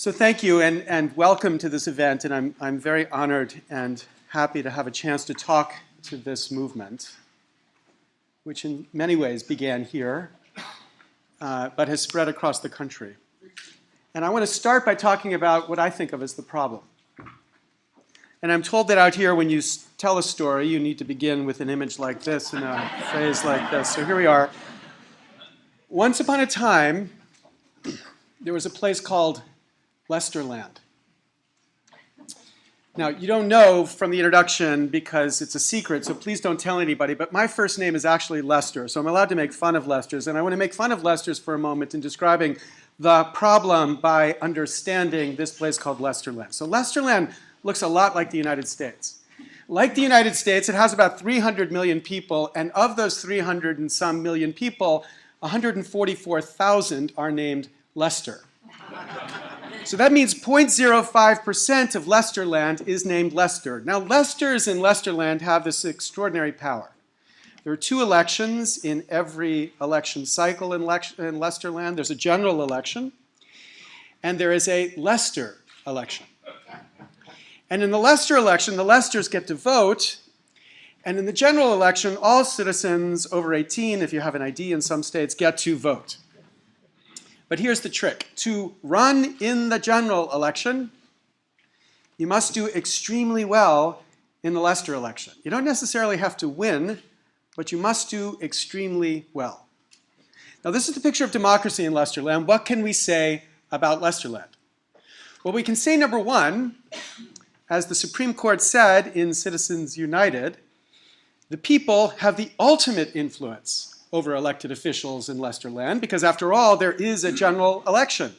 So thank you and welcome to this event, and I'm very honored and happy to have a chance to talk to this movement, which in many ways began here, but has spread across the country. And I want to start by talking about what I think of as the problem. And I'm told that out here when you tell a story, you need to begin with an image like this and a phrase like this. So here we are. Once upon a time, there was a place called Lesterland. Now, you don't know from the introduction because it's a secret, so please don't tell anybody, but my first name is actually Lester, so I'm allowed to make fun of Lesters, and I want to make fun of Lesters for a moment in describing the problem by understanding this place called Lesterland. So Lesterland looks a lot like the United States. Like the United States, it has about 300 million people, and of those 300 and some million people, 144,000 are named Lester. So that means 0.05% of Lesterland is named Lester. Now, Lesters in Lesterland have this extraordinary power. There are two elections in every election cycle in Lesterland. There's a general election, and there is a Lester election. And in the Lester election, the Lesters get to vote, and in the general election, all citizens over 18, if you have an ID in some states, get to vote. But here's the trick. To run in the general election, you must do extremely well in the Lester election. You don't necessarily have to win, but you must do extremely well. Now, this is the picture of democracy in Lesterland. What can we say about Lesterland? Well, we can say, number one, as the Supreme Court said in Citizens United, the people have the ultimate influence over elected officials in Lesterland, because after all, there is a general election.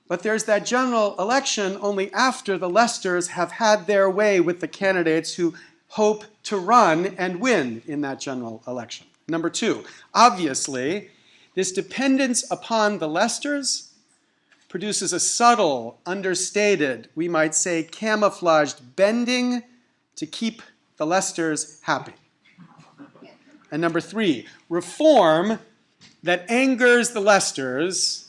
But there's that general election only after the Lesters have had their way with the candidates who hope to run and win in that general election. Number two, obviously, this dependence upon the Lesters produces a subtle, understated, we might say camouflaged bending to keep the Lesters happy. And number three, reform that angers the Lesters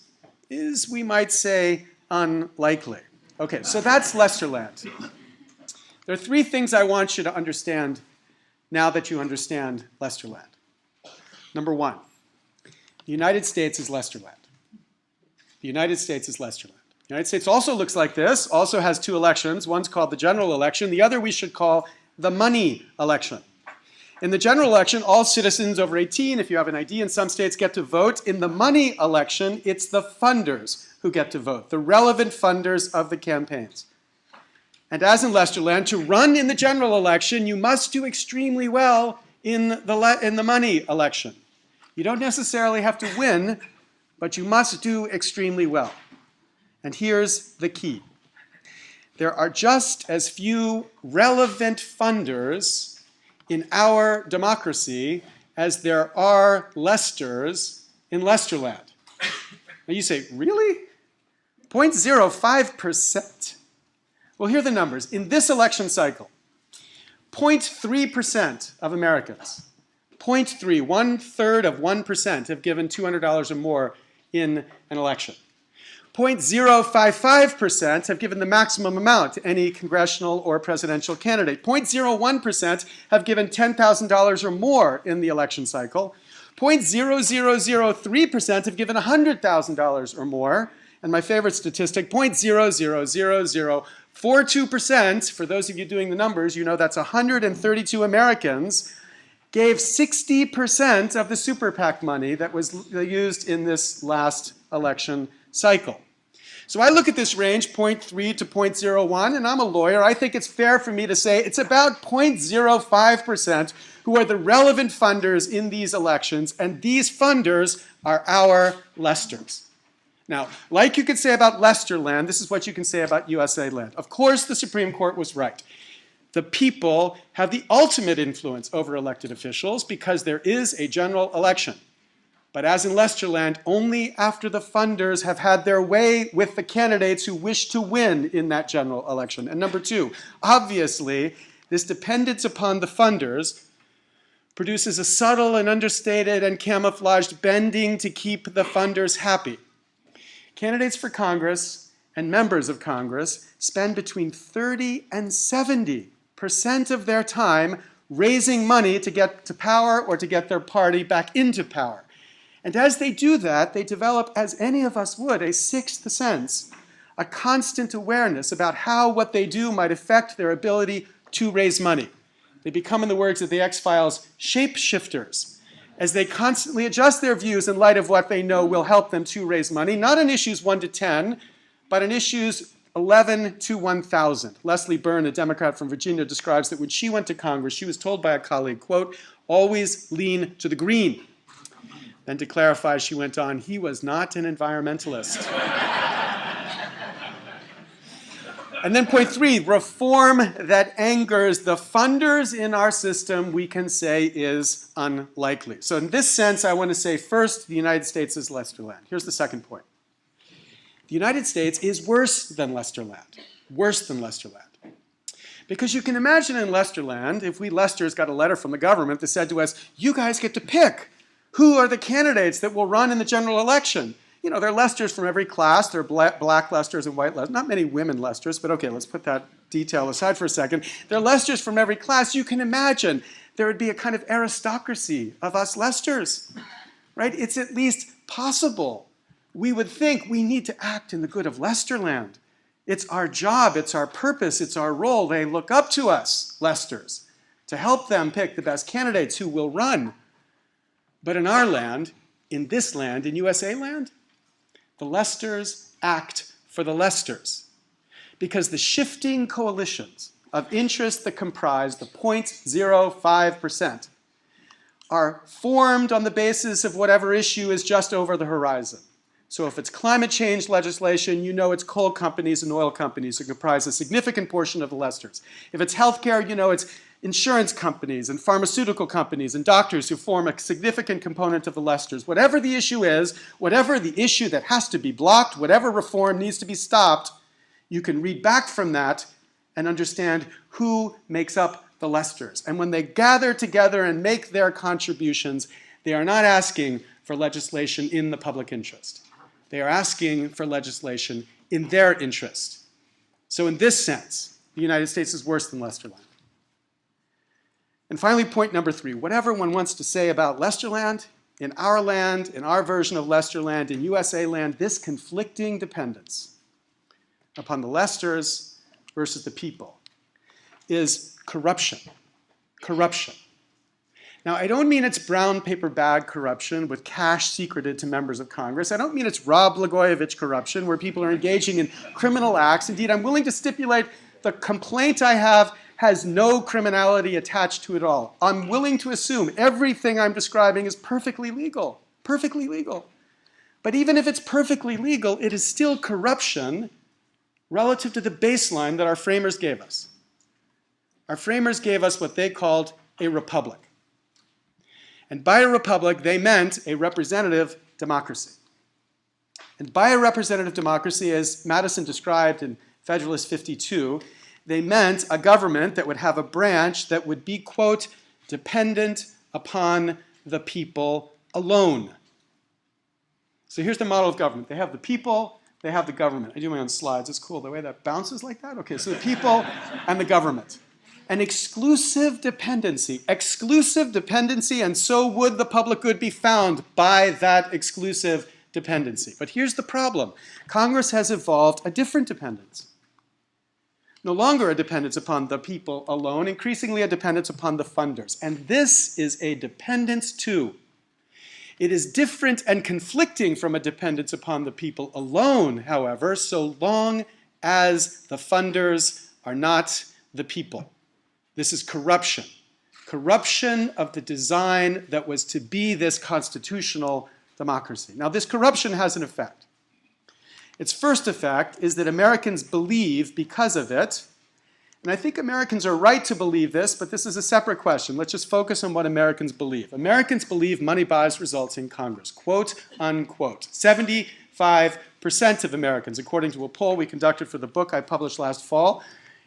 is, we might say, unlikely. Okay, so that's Lesterland. There are three things I want you to understand now that you understand Lesterland. Number one, the United States is Lesterland. The United States is Lesterland. The United States also looks like this, also has two elections. One's called the general election. The other we should call the money election. In the general election, all citizens over 18, if you have an ID in some states, get to vote. In the money election, it's the funders who get to vote, the relevant funders of the campaigns. And as in Lesterland, to run in the general election, you must do extremely well in the money election. You don't necessarily have to win, but you must do extremely well. And here's the key. There are just as few relevant funders in our democracy as there are Lesters in Lesterland. Now you say, really? 0.05%? Well, here are the numbers. In this election cycle, 0.3% of Americans, 0.3, 1/3 of 1%, have given $200 or more in an election. 0.055% have given the maximum amount to any congressional or presidential candidate. 0.01% have given $10,000 or more in the election cycle. 0.0003% have given $100,000 or more. And my favorite statistic, 0.00042%, for those of you doing the numbers, you know that's 132 Americans, gave 60% of the super PAC money that was used in this last election cycle. So I look at this range, 0.3 to 0.01, and I'm a lawyer. I think it's fair for me to say it's about 0.05% who are the relevant funders in these elections, and these funders are our Lesters. Now, like you could say about Lesterland, this is what you can say about USA land. Of course, the Supreme Court was right. The people have the ultimate influence over elected officials because there is a general election. But as in Lesterland, only after the funders have had their way with the candidates who wish to win in that general election. And number two, obviously, this dependence upon the funders produces a subtle and understated and camouflaged bending to keep the funders happy. Candidates for Congress and members of Congress spend between 30 and 70% of their time raising money to get to power or to get their party back into power. And as they do that, they develop, as any of us would, a sixth sense, a constant awareness about how what they do might affect their ability to raise money. They become, in the words of the X-Files, shapeshifters, as they constantly adjust their views in light of what they know will help them to raise money, not on issues 1 to 10, but on issues 11 to 1,000. Leslie Byrne, a Democrat from Virginia, describes that when she went to Congress, she was told by a colleague, quote, "Always lean to the green." Then to clarify, she went on, he was not an environmentalist. And then point 3, reform that angers the funders in our system, we can say is unlikely. So in this sense, I want to say first, the United States is Lesterland. Here's the second point. The United States is worse than Lesterland. Worse than Lesterland. Because you can imagine in Lesterland, if we Lesters got a letter from the government that said to us, you guys get to pick who are the candidates that will run in the general election. You know, there are Lesters from every class. There are black Lesters and white Lesters. Not many women Lesters, but okay, let's put that detail aside for a second. There are Lesters from every class. You can imagine there would be a kind of aristocracy of us Lesters, right? It's at least possible. We would think we need to act in the good of Lesterland. It's our job, it's our purpose, it's our role. They look up to us, Lesters, to help them pick the best candidates who will run. But in our land, in this land, in USA land, the Lesters act for the Lesters. Because the shifting coalitions of interest that comprise the 0.05% are formed on the basis of whatever issue is just over the horizon. So if it's climate change legislation, you know it's coal companies and oil companies who comprise a significant portion of the Lesters. If it's healthcare, you know it's insurance companies and pharmaceutical companies and doctors who form a significant component of the Lesters. Whatever the issue is, whatever the issue that has to be blocked, whatever reform needs to be stopped, you can read back from that and understand who makes up the Lesters. And when they gather together and make their contributions, they are not asking for legislation in the public interest. They are asking for legislation in their interest. So in this sense, the United States is worse than Lesterland. And finally, point number 3, whatever one wants to say about Lesterland, in our version of Lesterland, in USA land, this conflicting dependence upon the Lesters versus the people is corruption. Corruption. Now, I don't mean it's brown paper bag corruption with cash secreted to members of Congress. I don't mean it's Rod Blagojevich corruption where people are engaging in criminal acts. Indeed, I'm willing to stipulate the complaint I have has no criminality attached to it all. I'm willing to assume everything I'm describing is perfectly legal. Perfectly legal. But even if it's perfectly legal, it is still corruption relative to the baseline that our framers gave us. Our framers gave us what they called a republic. And by a republic, they meant a representative democracy. And by a representative democracy, as Madison described in Federalist 52, they meant a government that would have a branch that would be, quote, dependent upon the people alone. So here's the model of government. They have the people, they have the government. I do my own slides. It's cool. The way that bounces like that. Okay, so the people and the government. An exclusive dependency, and so would the public good be found by that exclusive dependency. But here's the problem. Congress has evolved a different dependence. No longer a dependence upon the people alone, increasingly a dependence upon the funders. And this is a dependence too. It is different and conflicting from a dependence upon the people alone, however, so long as the funders are not the people. This is corruption. Corruption of the design that was to be this constitutional democracy. Now, this corruption has an effect. Its first effect is that Americans believe because of it, and I think Americans are right to believe this, but this is a separate question. Let's just focus on what Americans believe. Americans believe money buys results in Congress, quote, unquote. 75% of Americans, according to a poll we conducted for the book I published last fall.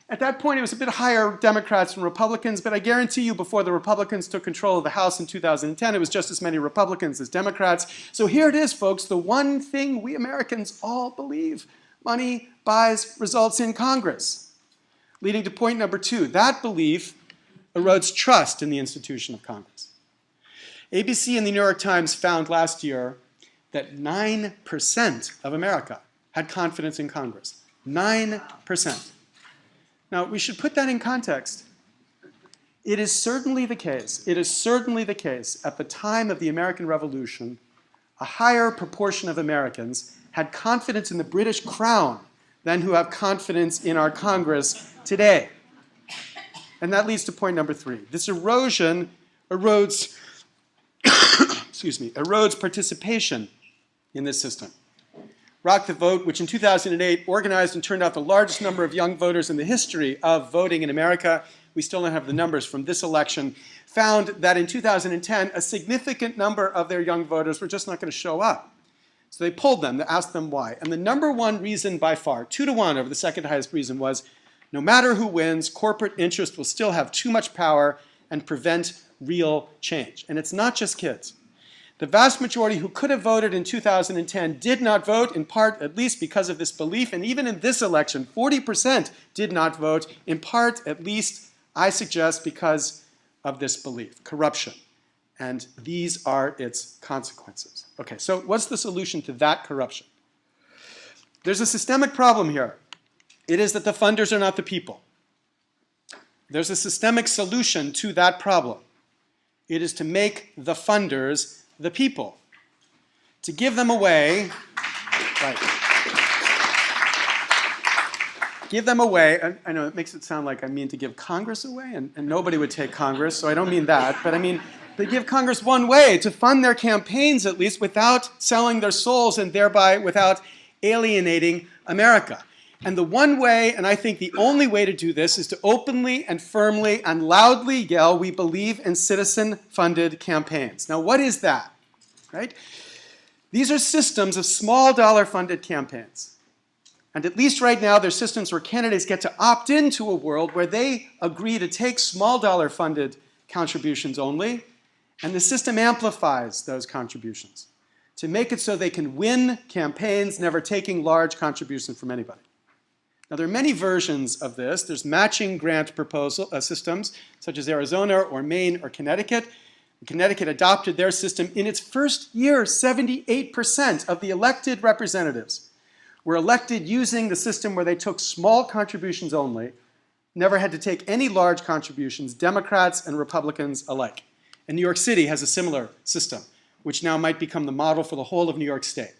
At that point, it was a bit higher Democrats than Republicans, but I guarantee you before the Republicans took control of the House in 2010, it was just as many Republicans as Democrats. So here it is, folks, the one thing we Americans all believe. money buys results in Congress. Leading to point number 2, that belief erodes trust in the institution of Congress. ABC and the New York Times found last year that 9% of America had confidence in Congress. 9%. Now, we should put that in context. It is certainly the case at the time of the American Revolution, a higher proportion of Americans had confidence in the British Crown than who have confidence in our Congress today. And that leads to point number 3. This erosion erodes, erodes participation in this system. Rock the Vote, which in 2008 organized and turned out the largest number of young voters in the history of voting in America, we still don't have the numbers from this election, found that in 2010, a significant number of their young voters were just not going to show up. So they polled them to ask them why. And the number one reason by far, 2-to-1 over the second highest reason, was no matter who wins, corporate interest will still have too much power and prevent real change. And it's not just kids. The vast majority who could have voted in 2010 did not vote, in part at least because of this belief. And even in this election, 40% did not vote, in part at least, I suggest, because of this belief, corruption. And these are its consequences. Okay, so what's the solution to that corruption? There's a systemic problem here. It is that the funders are not the people. There's a systemic solution to that problem. It is to make the funders the people. To give them away, right. Give them away, I know it makes it sound like I mean to give Congress away, and nobody would take Congress, so I don't mean that, but I mean they give Congress one way to fund their campaigns, at least, without selling their souls and thereby without alienating America. And the one way, and I think the only way to do this, is to openly and firmly and loudly yell, we believe in citizen-funded campaigns. Now, what is that? Right? These are systems of small dollar-funded campaigns. And at least right now, they're systems where candidates get to opt into a world where they agree to take small dollar-funded contributions only, and the system amplifies those contributions to make it so they can win campaigns, never taking large contributions from anybody. Now, there are many versions of this. There's matching grant proposal systems, such as Arizona or Maine or Connecticut. Connecticut adopted their system. In its first year, 78% of the elected representatives were elected using the system where they took small contributions only, never had to take any large contributions, Democrats and Republicans alike. And New York City has a similar system, which now might become the model for the whole of New York State.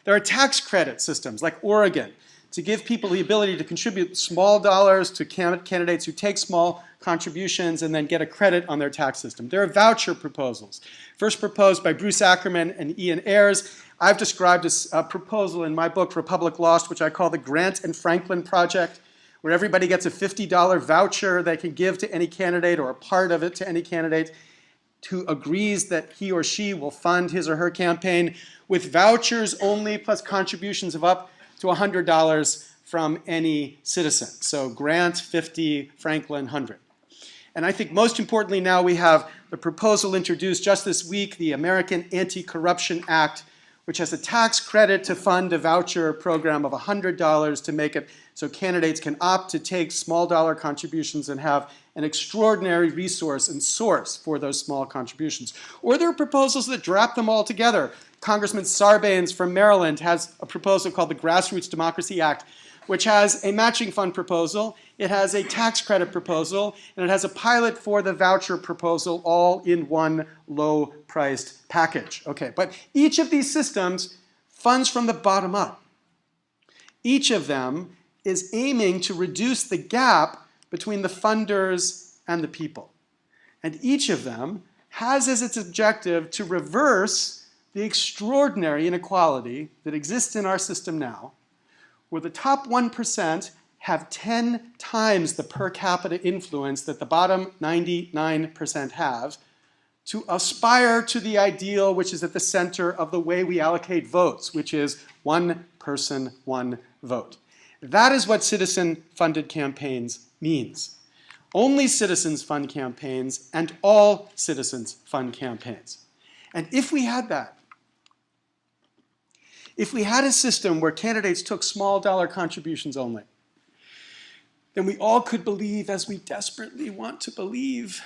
There are tax credit systems like Oregon, to give people the ability to contribute small dollars to candidates who take small contributions and then get a credit on their tax system. There are voucher proposals, first proposed by Bruce Ackerman and Ian Ayres. I've described a proposal in my book, Republic Lost, which I call the Grant and Franklin Project, where everybody gets a $50 voucher they can give to any candidate or a part of it to any candidate who agrees that he or she will fund his or her campaign with vouchers only plus contributions of up to $100 from any citizen. So Grant, 50, Franklin, 100. And I think most importantly now we have the proposal introduced just this week, the American Anti-Corruption Act, which has a tax credit to fund a voucher program of $100 to make it so candidates can opt to take small dollar contributions and have an extraordinary resource and source for those small contributions. Or there are proposals that drop them all together. Congressman Sarbanes from Maryland has a proposal called the Grassroots Democracy Act, which has a matching fund proposal, it has a tax credit proposal, and it has a pilot for the voucher proposal, all in one low-priced package. Okay, but each of these systems funds from the bottom up. Each of them is aiming to reduce the gap between the funders and the people. And each of them has as its objective to reverse the extraordinary inequality that exists in our system now, where the top 1% have 10 times the per capita influence that the bottom 99% have, to aspire to the ideal which is at the center of the way we allocate votes, which is one person, one vote. That is what citizen-funded campaigns means. Only citizens fund campaigns, and all citizens fund campaigns. And if we had that, if we had a system where candidates took small dollar contributions only, then we all could believe, as we desperately want to believe,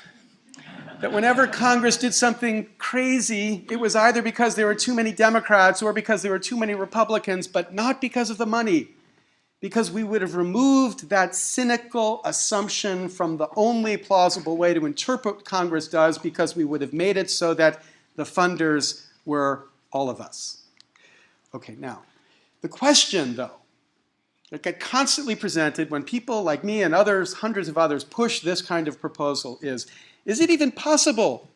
that whenever Congress did something crazy, it was either because there were too many Democrats or because there were too many Republicans, but not because of the money. Because we would have removed that cynical assumption from the only plausible way to interpret what Congress does, because we would have made it so that the funders were all of us. Okay, now, the question, though, that get constantly presented when people like me and others, hundreds of others, push this kind of proposal is it even possible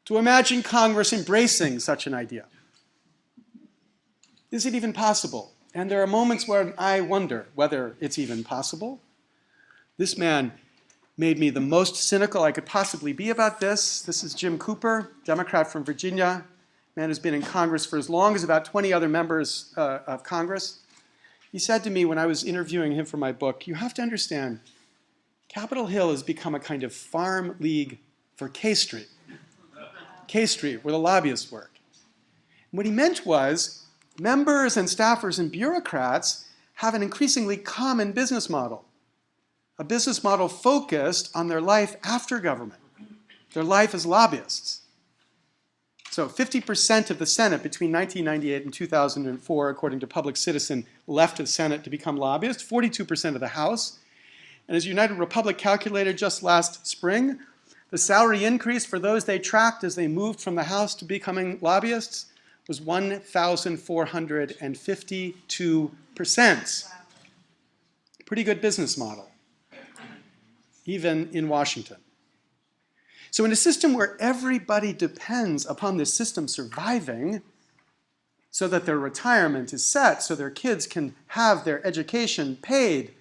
to imagine Congress embracing such an idea? Is it even possible? And there are moments where I wonder whether it's even possible. This man made me the most cynical I could possibly be about this. This is Jim Cooper, Democrat from Virginia, man who's been in Congress for as long as about 20 other members of Congress. He said to me when I was interviewing him for my book, you have to understand, Capitol Hill has become a kind of farm league for K Street. K Street, where the lobbyists work. And what he meant was, members and staffers and bureaucrats have an increasingly common business model. A business model focused on their life after government, their life as lobbyists. So 50% of the Senate between 1998 and 2004, according to Public Citizen, left the Senate to become lobbyists, 42% of the House. And as United Republic calculated just last spring, the salary increase for those they tracked as they moved from the House to becoming lobbyists was 1,452%. Pretty good business model, even in Washington. So in a system where everybody depends upon this system surviving so that their retirement is set, so their kids can have their education paid,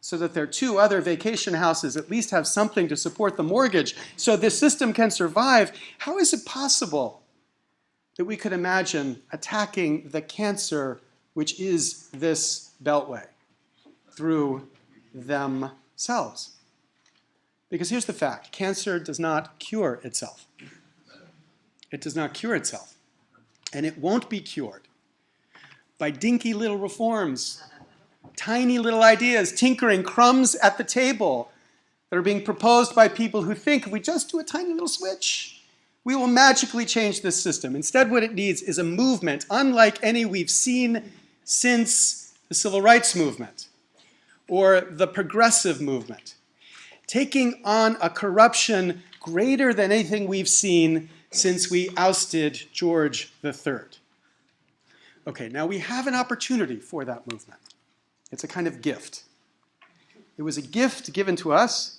so that their 2 other vacation houses at least have something to support the mortgage, so this system can survive, how is it possible that we could imagine attacking the cancer which is this Beltway through themselves? Because here's the fact, cancer does not cure itself. It does not cure itself. And it won't be cured by dinky little reforms, tiny little ideas, tinkering, crumbs at the table that are being proposed by people who think if we just do a tiny little switch, we will magically change this system. Instead, what it needs is a movement unlike any we've seen since the Civil Rights Movement or the Progressive Movement, taking on a corruption greater than anything we've seen since we ousted George III. Okay, now we have an opportunity for that movement. It's a kind of gift. It was a gift given to us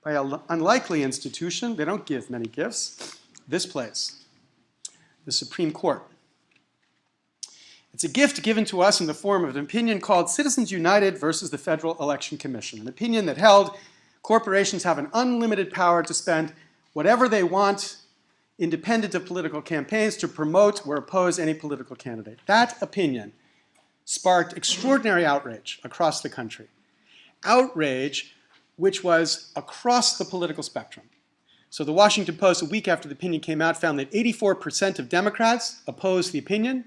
by an unlikely institution. They don't give many gifts. This place, the Supreme Court. It's a gift given to us in the form of an opinion called Citizens United versus the Federal Election Commission, an opinion that held corporations have an unlimited power to spend whatever they want, independent of political campaigns, to promote or oppose any political candidate. That opinion sparked extraordinary outrage across the country. Outrage which was across the political spectrum. So the Washington Post, a week after the opinion came out, found that 84% of Democrats opposed the opinion,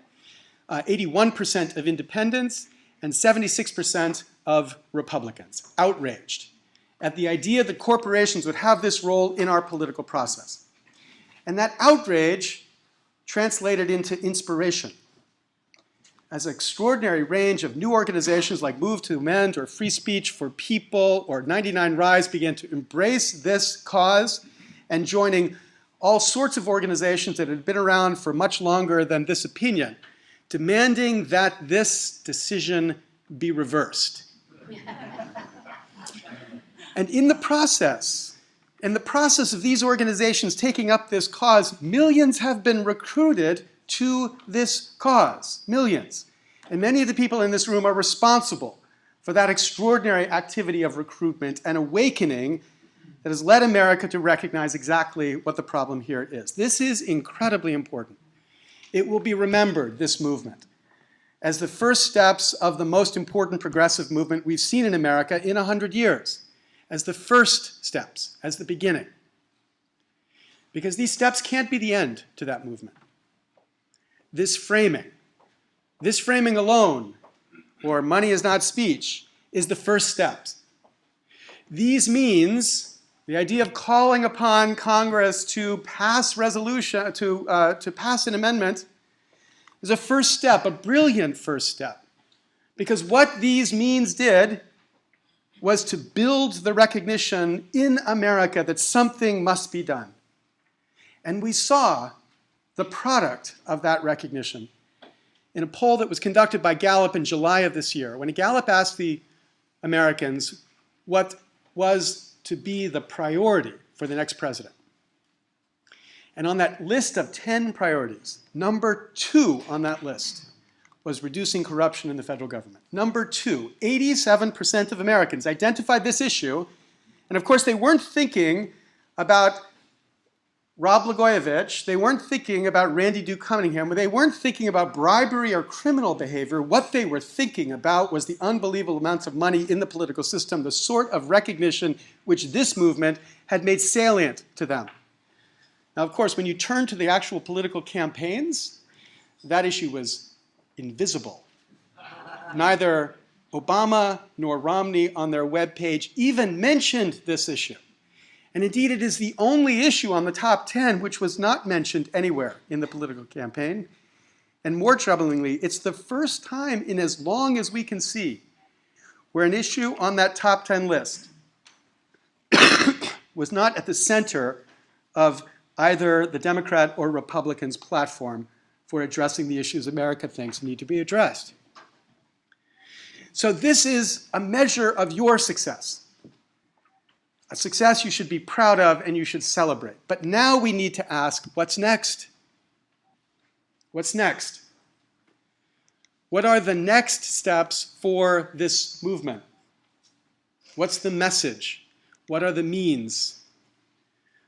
81% of independents, and 76% of Republicans, outraged at the idea that corporations would have this role in our political process. And that outrage translated into inspiration, as an extraordinary range of new organizations like Move to Amend or Free Speech for People or 99 Rise began to embrace this cause, and joining all sorts of organizations that had been around for much longer than this opinion, demanding that this decision be reversed. And in the process of these organizations taking up this cause, millions have been recruited to this cause, millions. And many of the people in this room are responsible for that extraordinary activity of recruitment and awakening that has led America to recognize exactly what the problem here is. This is incredibly important. It will be remembered, this movement, as the first steps of the most important progressive movement we've seen in America in 100 years, as the first steps, as the beginning. Because these steps can't be the end to that movement. This framing, This framing alone, or money is not speech, is the first step. These means the idea of calling upon Congress to pass resolution, to pass an amendment, is a first step, a brilliant first step. Because what these means did was to build the recognition in America that something must be done. And we saw the product of that recognition in a poll that was conducted by Gallup in July of this year. When Gallup asked the Americans what was to be the priority for the next president. And on that list of 10 priorities, number 2 on that list was reducing corruption in the federal government. Number 2, 87% of Americans identified this issue, and of course they weren't thinking about Rod Blagojevich, they weren't thinking about Randy Duke Cunningham, they weren't thinking about bribery or criminal behavior. What they were thinking about was the unbelievable amounts of money in the political system, the sort of recognition which this movement had made salient to them. Now, of course, when you turn to the actual political campaigns, that issue was invisible. Neither Obama nor Romney on their webpage even mentioned this issue. And indeed, it is the only issue on the top 10 which was not mentioned anywhere in the political campaign. And more troublingly, it's the first time in as long as we can see where an issue on that top 10 list was not at the center of either the Democrat or Republican's platform for addressing the issues America thinks need to be addressed. So this is a measure of your success. A success you should be proud of and you should celebrate. But now we need to ask, what's next? What's next? What are the next steps for this movement? What's the message? What are the means?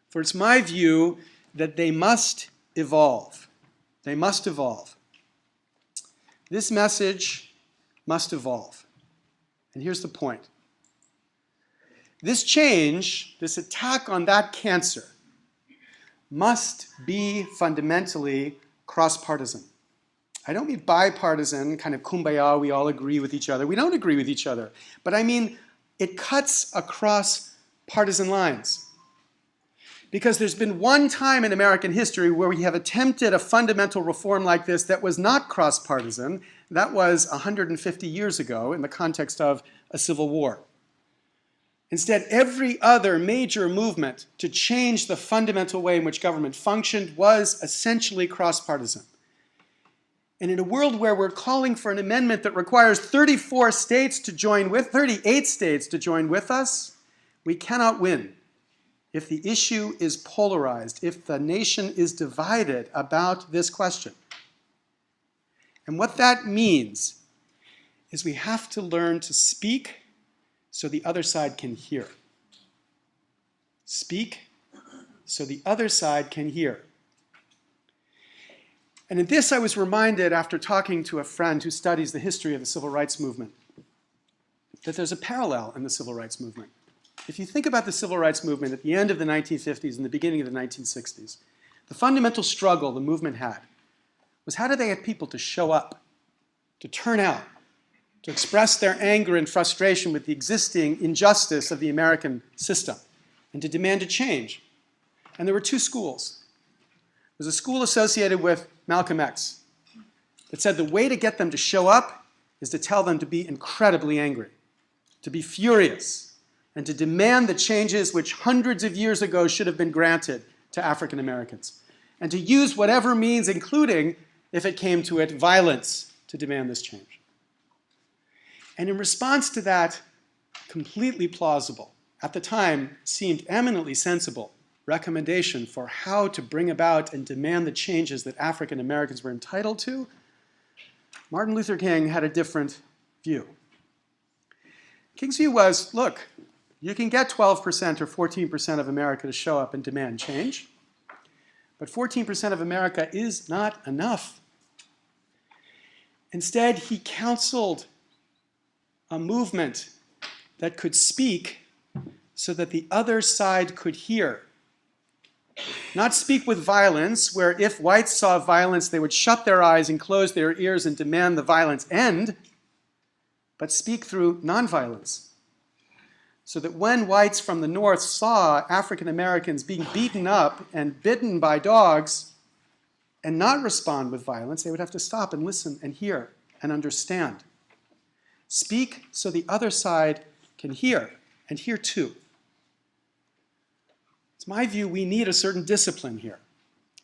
For it's my view that they must evolve. They must evolve. This message must evolve. And here's the point. This change, this attack on that cancer, must be fundamentally cross-partisan. I don't mean bipartisan, kind of kumbaya, we all agree with each other. We don't agree with each other. But I mean, it cuts across partisan lines. Because there's been one time in American history where we have attempted a fundamental reform like this that was not cross-partisan. That was 150 years ago in the context of a civil war. Instead, every other major movement to change the fundamental way in which government functioned was essentially cross-partisan. And in a world where we're calling for an amendment that requires 38 states to join with us, we cannot win if the issue is polarized, if the nation is divided about this question. And what that means is we have to learn to speak so the other side can hear. Speak so the other side can hear. And in this I was reminded after talking to a friend who studies the history of the civil rights movement that there's a parallel in the civil rights movement. If you think about the civil rights movement at the end of the 1950s and the beginning of the 1960s, the fundamental struggle the movement had was how did they get people to show up, to turn out, to express their anger and frustration with the existing injustice of the American system, and to demand a change. And there were two schools. There was a school associated with Malcolm X that said the way to get them to show up is to tell them to be incredibly angry, to be furious, and to demand the changes which hundreds of years ago should have been granted to African Americans, and to use whatever means, including, if it came to it, violence, to demand this change. And in response to that completely plausible, at the time seemed eminently sensible, recommendation for how to bring about and demand the changes that African Americans were entitled to, Martin Luther King had a different view. King's view was, look, you can get 12% or 14% of America to show up and demand change, but 14% of America is not enough. Instead, he counseled a movement that could speak so that the other side could hear. Not speak with violence, where if whites saw violence, they would shut their eyes and close their ears and demand the violence end, but speak through nonviolence. So that when whites from the North saw African Americans being beaten up and bitten by dogs and not respond with violence, they would have to stop and listen and hear and understand. Speak so the other side can hear, and hear too. It's my view we need a certain discipline here,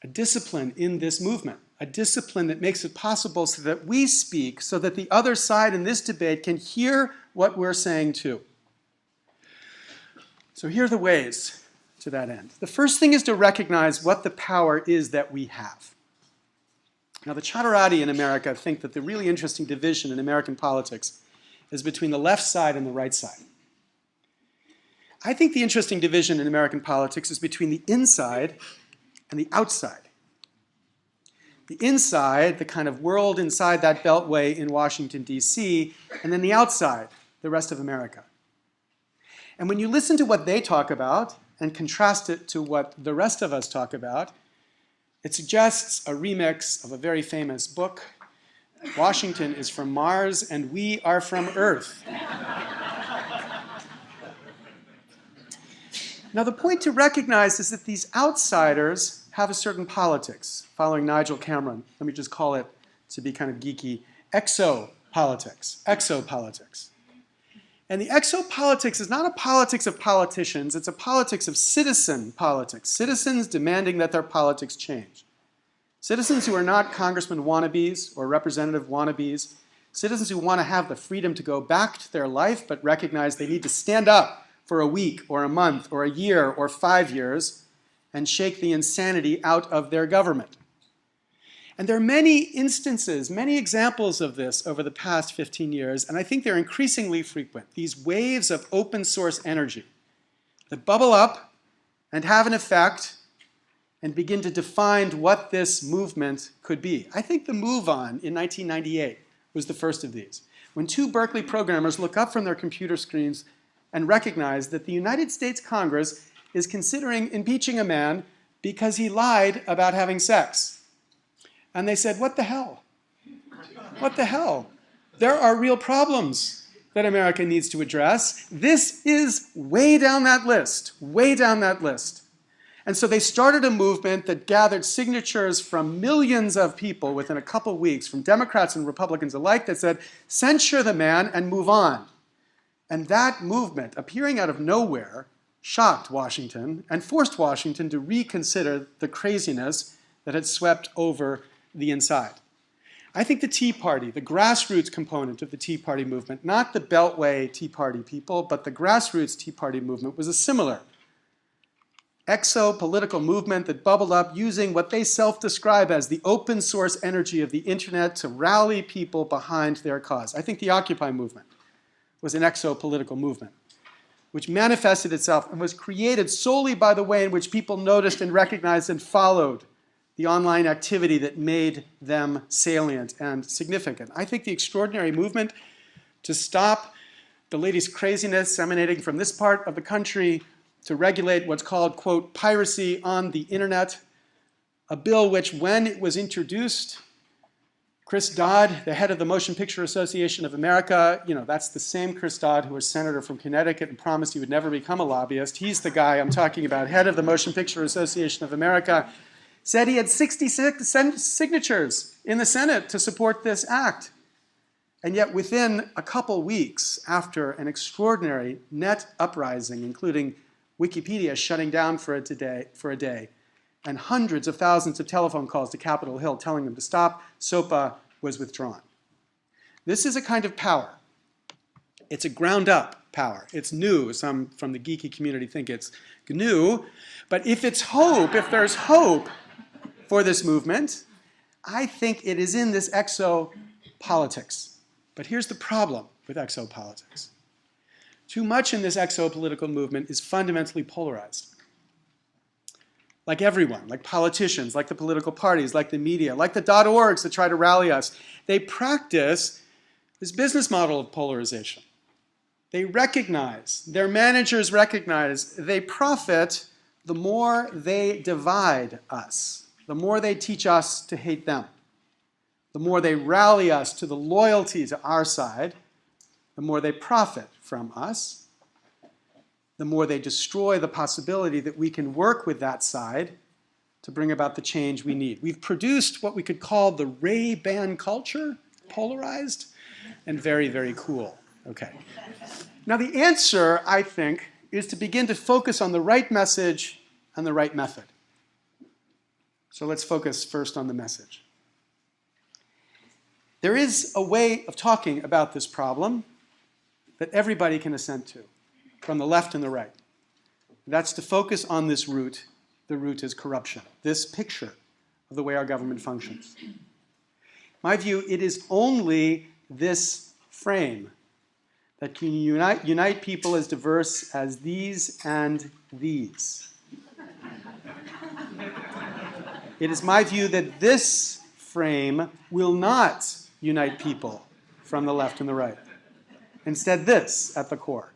a discipline in this movement, a discipline that makes it possible so that we speak so that the other side in this debate can hear what we're saying too. So here are the ways to that end. The first thing is to recognize what the power is that we have. Now, the Chhatarati in America think that the really interesting division in American politics is between the left side and the right side. I think the interesting division in American politics is between the inside and the outside. The inside, the kind of world inside that Beltway in Washington, D.C., and then the outside, the rest of America. And when you listen to what they talk about and contrast it to what the rest of us talk about, it suggests a remix of a very famous book. Washington is from Mars and we are from Earth. Now, the point to recognize is that these outsiders have a certain politics. Following Nigel Cameron, let me just call it, to be kind of geeky, exopolitics. Exopolitics. And the exopolitics is not a politics of politicians, it's a politics of citizen politics. Citizens demanding that their politics change. Citizens who are not congressman wannabes or representative wannabes. Citizens who want to have the freedom to go back to their life but recognize they need to stand up for a week or a month or a year or 5 years and shake the insanity out of their government. And there are many instances, many examples of this over the past 15 years, and I think they're increasingly frequent. These waves of open source energy that bubble up and have an effect and begin to define what this movement could be. I think the Move On in 1998 was the first of these, when 2 Berkeley programmers look up from their computer screens and recognize that the United States Congress is considering impeaching a man because he lied about having sex. And they said, what the hell? What the hell? There are real problems that America needs to address. This is way down that list, way down that list. And so they started a movement that gathered signatures from millions of people within a couple weeks, from Democrats and Republicans alike, that said, censure the man and move on. And that movement, appearing out of nowhere, shocked Washington and forced Washington to reconsider the craziness that had swept over the inside. I think the Tea Party, the grassroots component of the Tea Party movement, not the Beltway Tea Party people, but the grassroots Tea Party movement, was a similar exo-political movement that bubbled up using what they self-describe as the open source energy of the internet to rally people behind their cause. I think the Occupy movement was an exo-political movement, which manifested itself and was created solely by the way in which people noticed and recognized and followed the online activity that made them salient and significant. I think the extraordinary movement to stop the latest craziness emanating from this part of the country to regulate what's called, quote, piracy on the internet, a bill which, when it was introduced, Chris Dodd, the head of the Motion Picture Association of America, that's the same Chris Dodd who was senator from Connecticut and promised he would never become a lobbyist. He's the guy I'm talking about, head of the Motion Picture Association of America, said he had 66 signatures in the Senate to support this act. And yet within a couple weeks after an extraordinary net uprising, including Wikipedia shutting down for a day, and hundreds of thousands of telephone calls to Capitol Hill telling them to stop, SOPA was withdrawn. This is a kind of power. It's a ground-up power. It's new. Some from the geeky community think it's GNU. But if there's hope for this movement, I think it is in this exopolitics. But here's the problem with exopolitics. Too much in this exopolitical movement is fundamentally polarized. Like everyone, like politicians, like the political parties, like the media, like the .orgs that try to rally us, they practice this business model of polarization. They recognize, their managers recognize, they profit the more they divide us, the more they teach us to hate them, the more they rally us to the loyalty to our side, the more they profit from us, the more they destroy the possibility that we can work with that side to bring about the change we need. We've produced what we could call the Ray-Ban culture, polarized and very, very cool. Okay. Now the answer, I think, is to begin to focus on the right message and the right method. So let's focus first on the message. There is a way of talking about this problem that everybody can assent to, from the left and the right. That's to focus on this root. The root is corruption, this picture of the way our government functions. In my view, it is only this frame that can unite people as diverse as these and these. It is my view that this frame will not unite people from the left and the right. Instead, this at the core.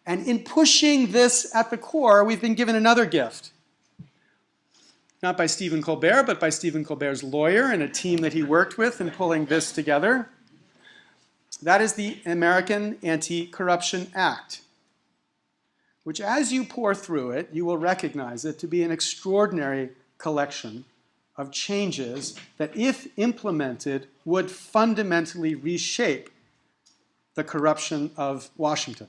And in pushing this at the core, we've been given another gift. Not by Stephen Colbert, but by Stephen Colbert's lawyer and a team that he worked with in pulling this together. That is the American Anti-Corruption Act, which as you pour through it, you will recognize it to be an extraordinary collection of changes that, if implemented, would fundamentally reshape the corruption of Washington.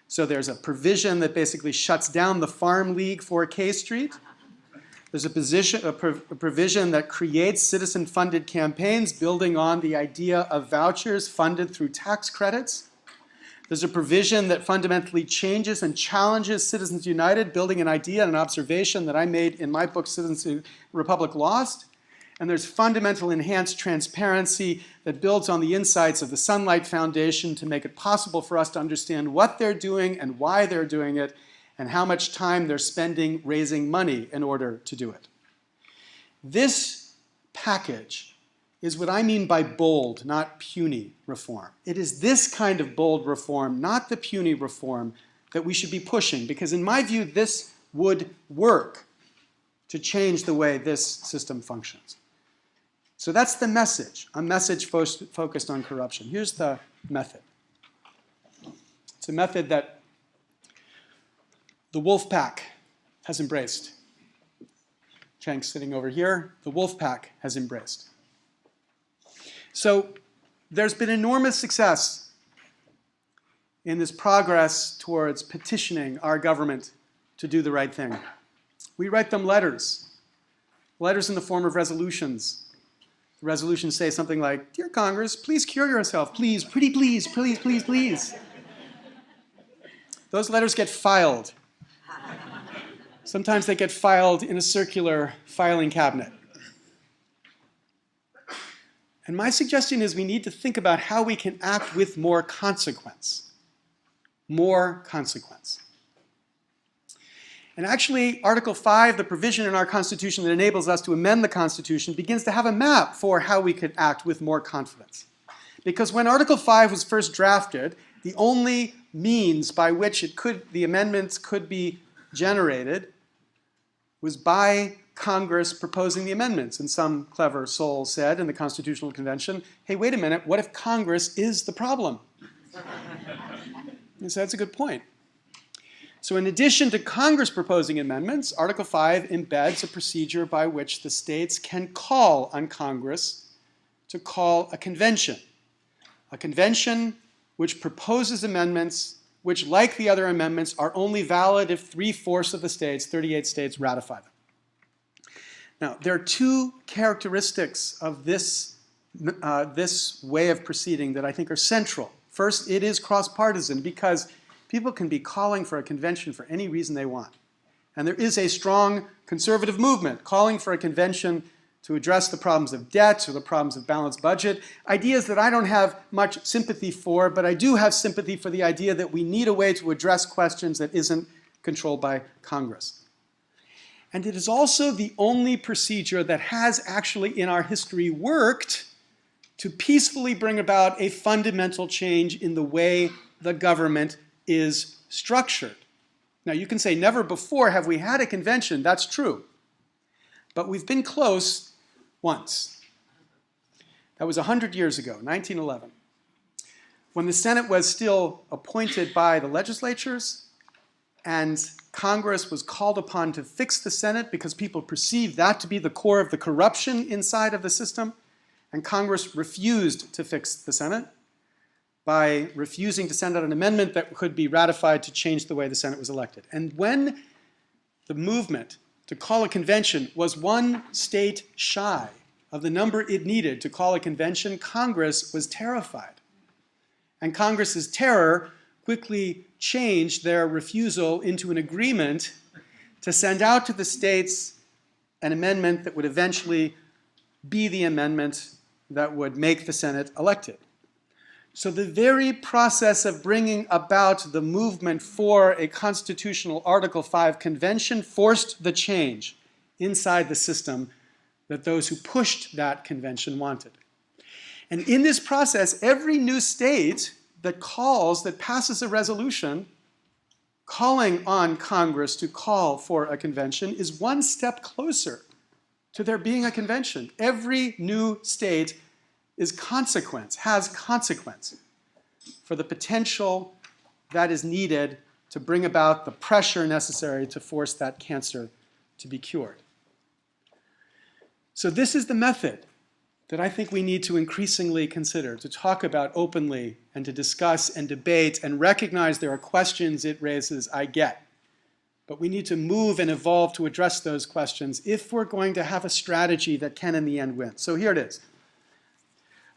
So there's a provision that basically shuts down the Farm League for K Street. There's a provision that creates citizen-funded campaigns building on the idea of vouchers funded through tax credits. There's a provision that fundamentally changes and challenges Citizens United, building an idea and an observation that I made in my book, Citizens Republic Lost. And there's fundamental enhanced transparency that builds on the insights of the Sunlight Foundation to make it possible for us to understand what they're doing and why they're doing it, and how much time they're spending raising money in order to do it. This package is what I mean by bold, not puny reform. It is this kind of bold reform, not the puny reform, that we should be pushing, because in my view, this would work to change the way this system functions. So that's the message, a message focused on corruption. Here's the method. It's a method that the wolf pack has embraced. Chank's sitting over here. The wolf pack has embraced. So there's been enormous success in this progress towards petitioning our government to do the right thing. We write them letters in the form of resolutions. The resolutions say something like, "Dear Congress, please cure yourself. Please, pretty please, please, please, please." Those letters get filed. Sometimes they get filed in a circular filing cabinet. And my suggestion is we need to think about how we can act with more consequence. More consequence. And actually, Article 5, the provision in our Constitution that enables us to amend the Constitution, begins to have a map for how we could act with more confidence. Because when Article 5 was first drafted, the only means by which the amendments could be generated was by Congress proposing the amendments. And some clever soul said in the Constitutional Convention, hey, wait a minute, what if Congress is the problem? And so that's a good point. So in addition to Congress proposing amendments, Article 5 embeds a procedure by which the states can call on Congress to call a convention which proposes amendments which, like the other amendments, are only valid if 3/4 of the states, 38 states, ratify them. Now, there are two characteristics of this way of proceeding that I think are central. First, it is cross-partisan because people can be calling for a convention for any reason they want. And there is a strong conservative movement calling for a convention to address the problems of debt or the problems of balanced budget, ideas that I don't have much sympathy for, but I do have sympathy for the idea that we need a way to address questions that isn't controlled by Congress. And it is also the only procedure that has actually in our history worked to peacefully bring about a fundamental change in the way the government is structured. Now, you can say never before have we had a convention. That's true. But we've been close once. That was 100 years ago, 1911, when the Senate was still appointed by the legislatures and Congress was called upon to fix the Senate because people perceived that to be the core of the corruption inside of the system. And Congress refused to fix the Senate by refusing to send out an amendment that could be ratified to change the way the Senate was elected. And when the movement to call a convention was one state shy of the number it needed to call a convention, Congress was terrified. And Congress's terror quickly changed their refusal into an agreement to send out to the states an amendment that would eventually be the amendment that would make the Senate elected. So the very process of bringing about the movement for a constitutional Article 5 convention forced the change inside the system that those who pushed that convention wanted. And in this process, every new state that passes a resolution calling on Congress to call for a convention is one step closer to there being a convention. Every new state has consequence for the potential that is needed to bring about the pressure necessary to force that cancer to be cured. So this is the method that I think we need to increasingly consider, to talk about openly and to discuss and debate and recognize there are questions it raises, I get. But we need to move and evolve to address those questions if we're going to have a strategy that can in the end win. So here it is.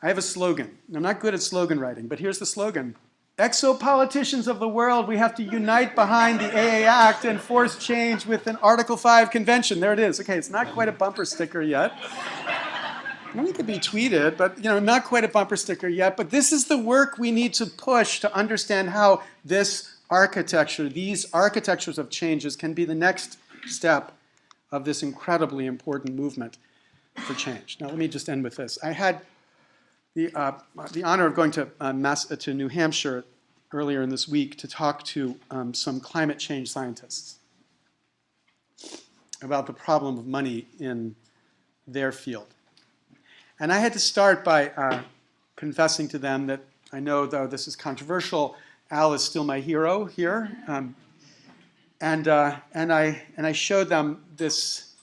I have a slogan. I'm not good at slogan writing, but here's the slogan. Exo-politicians of the world, we have to unite behind the AA Act and force change with an Article 5 convention. There it is. Okay, it's not quite a bumper sticker yet. I mean, it could be tweeted, but not quite a bumper sticker yet. But this is the work we need to push to understand how this architecture, these architectures of changes can be the next step of this incredibly important movement for change. Now, let me just end with this. I had the honor of going to New Hampshire earlier in this week to talk to some climate change scientists about the problem of money in their field. And I had to start by confessing to them that I know, though this is controversial, Al is still my hero here. And I showed them this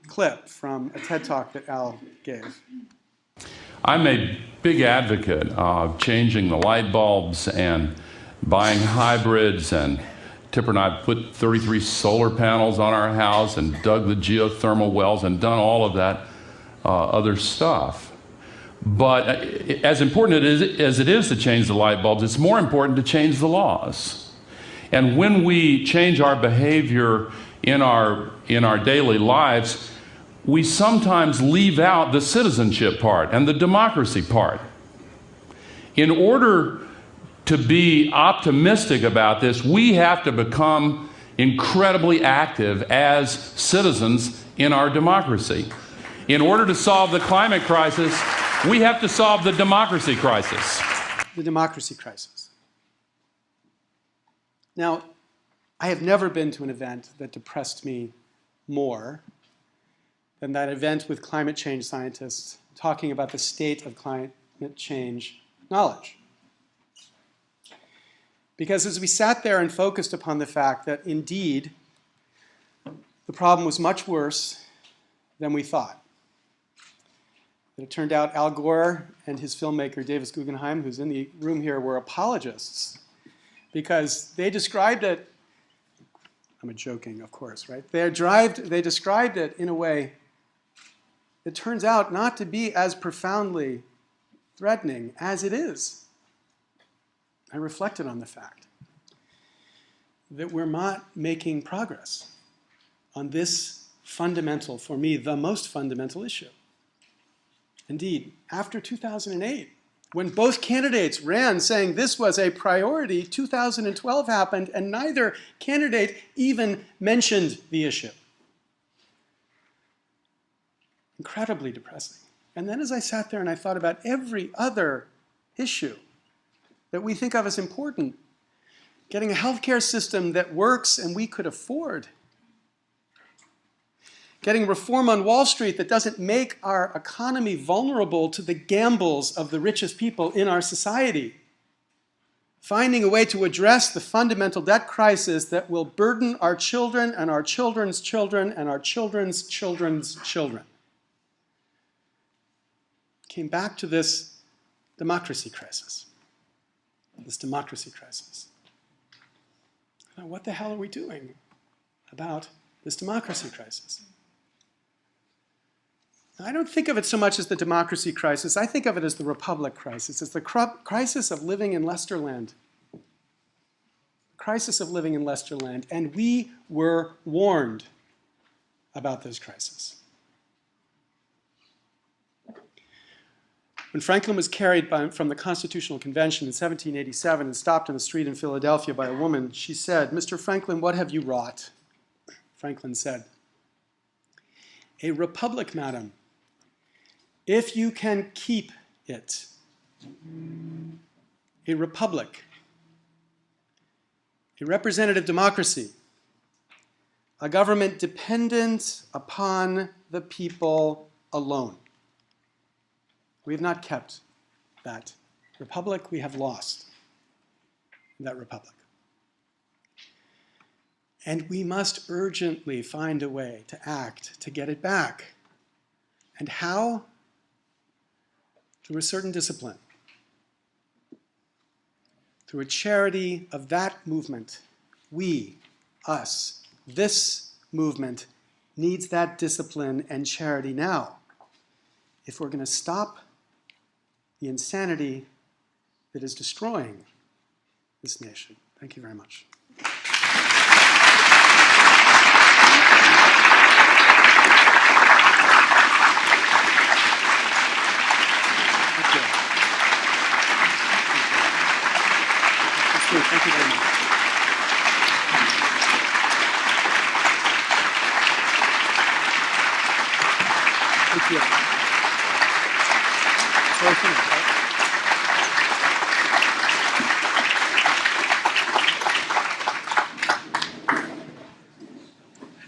clip from a TED Talk that Al gave. I'm a big advocate of changing the light bulbs and buying hybrids, and Tipper and I put 33 solar panels on our house and dug the geothermal wells and done all of that other stuff. But as important as it is to change the light bulbs, it's more important to change the laws. And when we change our behavior in our daily lives, we sometimes leave out the citizenship part and the democracy part. In order to be optimistic about this, we have to become incredibly active as citizens in our democracy. In order to solve the climate crisis, we have to solve the democracy crisis. The democracy crisis. Now, I have never been to an event that depressed me more than that event with climate change scientists talking about the state of climate change knowledge. Because as we sat there and focused upon the fact that indeed the problem was much worse than we thought, that it turned out Al Gore and his filmmaker Davis Guggenheim, who's in the room here, were apologists because they described it, I'm joking, of course, right? They described it in a way that turns out not to be as profoundly threatening as it is. I reflected on the fact that we're not making progress on this fundamental, for me, the most fundamental issue. Indeed, after 2008, when both candidates ran saying this was a priority, 2012 happened and neither candidate even mentioned the issue. Incredibly depressing. And then as I sat there and I thought about every other issue that we think of as important, Getting a healthcare system that works and we could afford. Getting reform on Wall Street that doesn't make our economy vulnerable to the gambles of the richest people in our society. Finding a way to address the fundamental debt crisis that will burden our children and our children's children and our children's children's children. Came back to this democracy crisis. This democracy crisis. Now, what the hell are we doing about this democracy crisis? I don't think of it so much as the democracy crisis. I think of it as the republic crisis. It's the crisis of living in Lesterland. The crisis of living in Lesterland. And we were warned about this crisis. When Franklin was carried from the Constitutional Convention in 1787 and stopped in the street in Philadelphia by a woman, she said, "Mr. Franklin, what have you wrought?" Franklin said, "A republic, madam, if you can keep it. A republic, a representative democracy, a government dependent upon the people alone." We have not kept that republic. We have lost that republic. And we must urgently find a way to act to get it back. And how? Through a certain discipline. Through a charity of that movement. We, us, this movement needs that discipline and charity now. If we're going to stop the insanity that is destroying this nation. Thank you very much. Thank you very much. Thank you.